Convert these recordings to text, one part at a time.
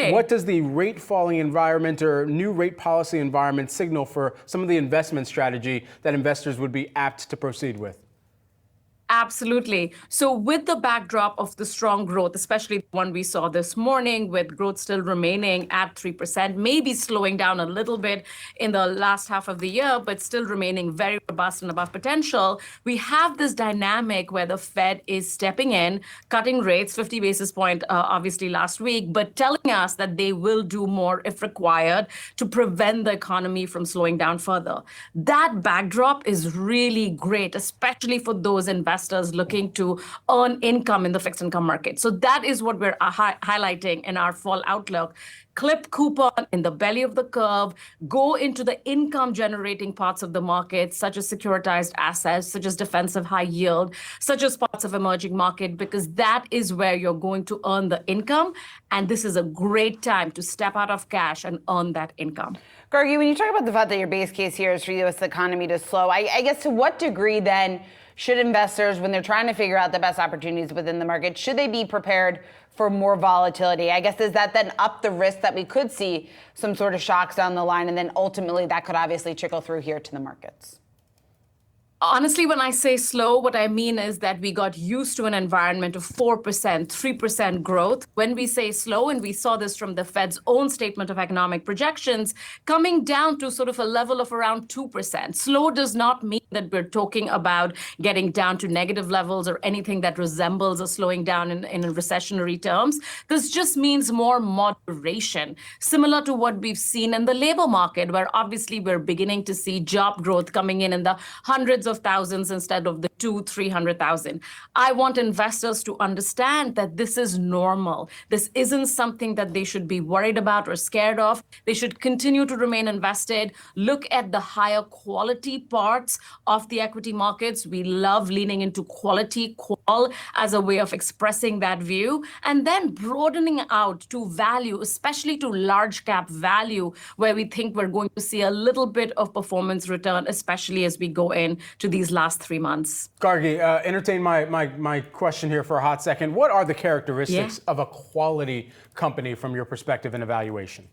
day. What does the rate falling environment or new rate policy environment signal for some of the investment strategy that investors would be apt to proceed with? Absolutely. So with the backdrop of the strong growth, especially the one we saw this morning, with growth still remaining at 3%, maybe slowing down a little bit in the last half of the year, but still remaining very robust and above potential, we have this dynamic where the Fed is stepping in, cutting rates, 50 basis point, obviously last week, but telling us that they will do more if required to prevent the economy from slowing down further. That backdrop is really great, especially for those investors looking to earn income in the fixed income market. So that is what we're highlighting in our fall outlook. Clip coupon in the belly of the curve, go into the income generating parts of the market, such as securitized assets, such as defensive high yield, such as parts of emerging market, because that is where you're going to earn the income. And this is a great time to step out of cash and earn that income. Gargi, when you talk about the fact that your base case here is for the U.S. economy to slow, I guess to what degree then should investors, when they're trying to figure out the best opportunities within the market, should they be prepared for more volatility? I guess, does that then up the risk that we could see some sort of shocks down the line, and then ultimately that could obviously trickle through here to the markets? Honestly, when I say slow, what I mean is that we got used to an environment of 4%, 3% growth. When we say slow, and we saw this from the Fed's own statement of economic projections, coming down to sort of a level of around 2%. Slow does not mean that we're talking about getting down to negative levels or anything that resembles a slowing down in recessionary terms. This just means more moderation, similar to what we've seen in the labor market, where obviously we're beginning to see job growth coming in the hundreds of thousands instead of the 200,000-300,000. I want investors to understand that this is normal. This isn't something that they should be worried about or scared of. They should continue to remain invested. Look at the higher quality parts of the equity markets. We love leaning into quality, qual, as a way of expressing that view, and then broadening out to value, especially to large cap value, where we think we're going to see a little bit of performance return, especially as we go in to these last 3 months. Gargi, entertain my question here for a hot second. What are the characteristics of a quality company from your perspective and evaluation?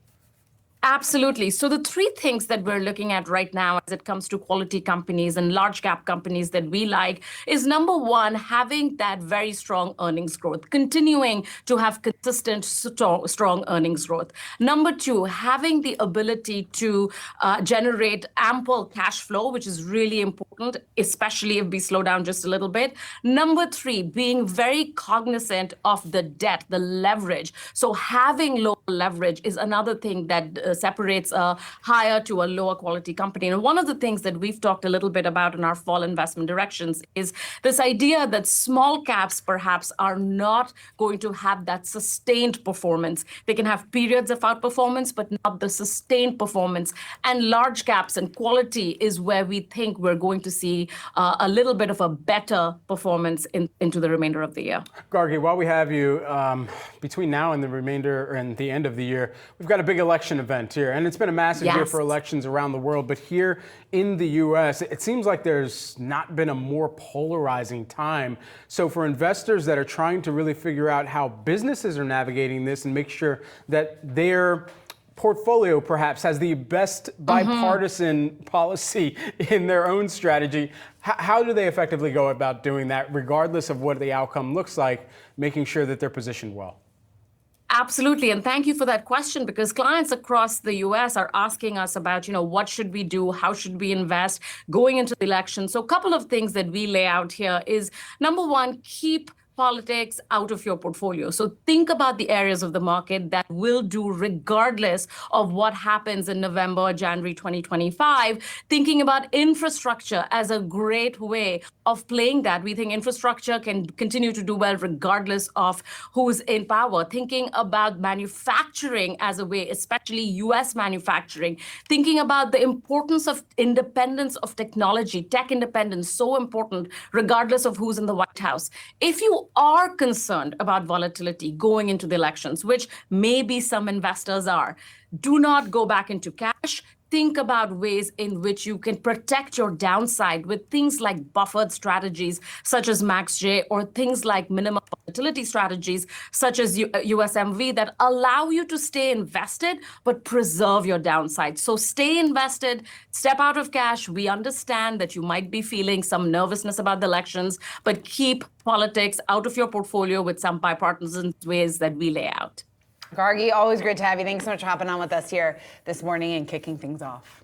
Absolutely. So the three things that we're looking at right now as it comes to quality companies and large cap companies that we like is, number one, having that very strong earnings growth, continuing to have consistent, strong earnings growth. Number two, having the ability to generate ample cash flow, which is really important, especially if we slow down just a little bit. Number three, being very cognizant of the debt, the leverage. So having low leverage is another thing that separates a higher to a lower quality company. And one of the things that we've talked a little bit about in our fall investment directions is this idea that small caps perhaps are not going to have that sustained performance. They can have periods of outperformance, but not the sustained performance. And large caps and quality is where we think we're going to see a little bit of a better performance into the remainder of the year. Gargi, while we have you, between now and the remainder and the end of the year, we've got a big election event here, and it's been a massive year for elections around the world, but here in the U.S., it seems like there's not been a more polarizing time. So for investors that are trying to really figure out how businesses are navigating this and make sure that their portfolio perhaps has the best bipartisan policy in their own strategy, how do they effectively go about doing that, regardless of what the outcome looks like, making sure that they're positioned well? Absolutely. And thank you for that question, because clients across the US are asking us about, what should we do? How should we invest going into the election? So a couple of things that we lay out here is, number one, keep politics out of your portfolio. So think about the areas of the market that will do regardless of what happens in November, January 2025. Thinking about infrastructure as a great way of playing that. We think infrastructure can continue to do well regardless of who's in power. Thinking about manufacturing as a way, especially US manufacturing. Thinking about the importance of independence of technology, tech independence, so important regardless of who's in the White House. If you are concerned about volatility going into the elections, which maybe some investors are, do not go back into cash. think about ways in which you can protect your downside with things like buffered strategies such as MaxJ, or things like minimum volatility strategies such as USMV that allow you to stay invested but preserve your downside. So stay invested, step out of cash. We understand that you might be feeling some nervousness about the elections, but keep politics out of your portfolio with some bipartisan ways that we lay out. Gargi, always great to have you. Thanks so much for hopping on with us here this morning and kicking things off.